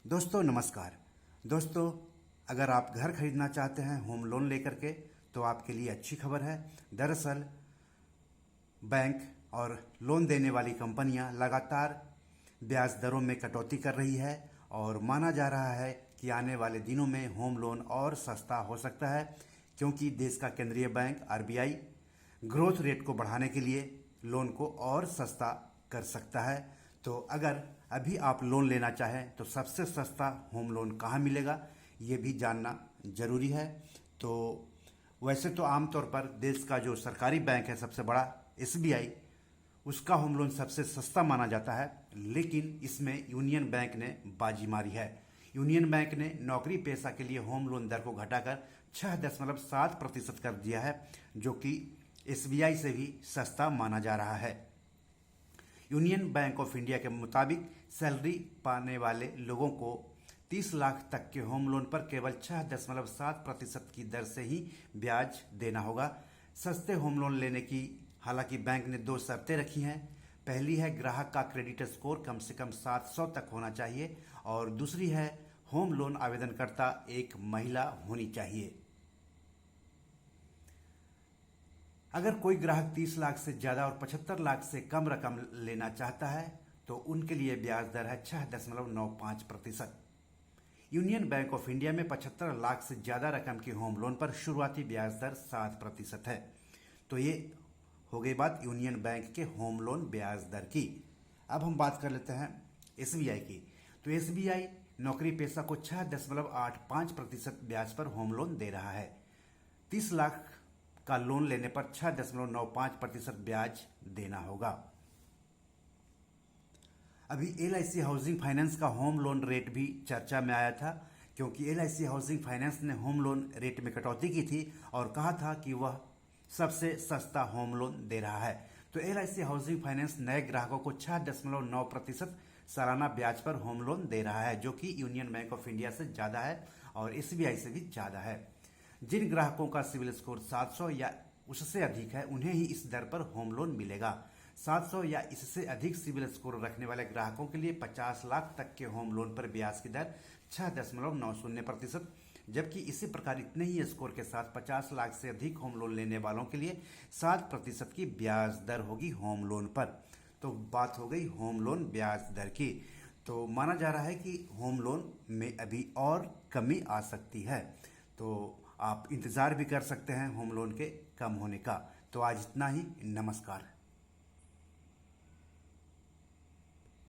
दोस्तों नमस्कार। दोस्तों, अगर आप घर खरीदना चाहते हैं होम लोन लेकर के तो आपके लिए अच्छी खबर है। दरअसल बैंक और लोन देने वाली कंपनियां लगातार ब्याज दरों में कटौती कर रही है और माना जा रहा है कि आने वाले दिनों में होम लोन और सस्ता हो सकता है, क्योंकि देश का केंद्रीय बैंक आरबीआई ग्रोथ रेट को बढ़ाने के लिए लोन को और सस्ता कर सकता है। तो अगर अभी आप लोन लेना चाहें तो सबसे सस्ता होम लोन कहाँ मिलेगा, ये भी जानना जरूरी है। तो वैसे तो आमतौर पर देश का जो सरकारी बैंक है सबसे बड़ा एसबीआई, उसका होम लोन सबसे सस्ता माना जाता है, लेकिन इसमें यूनियन बैंक ने बाजी मारी है। यूनियन बैंक ने नौकरी पेशा के लिए होम लोन दर को घटाकर 6.7% कर दिया है, जो कि एसबीआई से भी सस्ता माना जा रहा है। यूनियन बैंक ऑफ इंडिया के मुताबिक सैलरी पाने वाले लोगों को 30 लाख तक के होम लोन पर केवल 6.7% की दर से ही ब्याज देना होगा। सस्ते होम लोन लेने की हालांकि बैंक ने 2 शर्तें रखी हैं। पहली है ग्राहक का क्रेडिट स्कोर कम से कम 700 तक होना चाहिए और दूसरी है होम लोन आवेदनकर्ता एक महिला होनी चाहिए। अगर कोई ग्राहक 30 लाख से ज़्यादा और 75 लाख से कम रकम लेना चाहता है तो उनके लिए ब्याज दर है 6.95%। यूनियन बैंक ऑफ इंडिया में 75 लाख से ज़्यादा रकम के होम लोन पर शुरुआती ब्याज दर 7% है। तो ये हो गई बात यूनियन बैंक के होम लोन ब्याज दर की। अब हम बात कर लेते हैं एसबीआई की। तो एसबीआई नौकरी पेशा को 6.85% ब्याज पर होम लोन दे रहा है। 30 लाख का लोन लेने पर 6.95% ब्याज देना होगा। अभी एलआईसी हाउसिंग फाइनेंस का होम लोन रेट भी चर्चा में आया था, क्योंकि एलआईसी हाउसिंग फाइनेंस ने होम लोन रेट में कटौती की थी और कहा था कि वह सबसे सस्ता होम लोन दे रहा है। तो एलआईसी हाउसिंग फाइनेंस नए ग्राहकों को 6.9% सालाना ब्याज पर होम लोन दे रहा है, जो कि यूनियन बैंक ऑफ इंडिया से ज़्यादा है और एसबीआई से भी ज़्यादा है। जिन ग्राहकों का सिविल स्कोर 700 या उससे अधिक है उन्हें ही इस दर पर होम लोन मिलेगा। 700 या इससे अधिक सिविल स्कोर रखने वाले ग्राहकों के लिए 50 लाख तक के होम लोन पर ब्याज की दर 6.90%, जबकि इसी प्रकार इतने ही स्कोर के साथ 50 लाख से अधिक होम लोन लेने वालों के लिए 7% की ब्याज दर होगी होम लोन पर। तो बात हो गई होम लोन ब्याज दर की। तो माना जा रहा है कि होम लोन में अभी और कमी आ सकती है, तो आप इंतज़ार भी कर सकते हैं होम लोन के कम होने का। तो आज इतना ही। नमस्कार।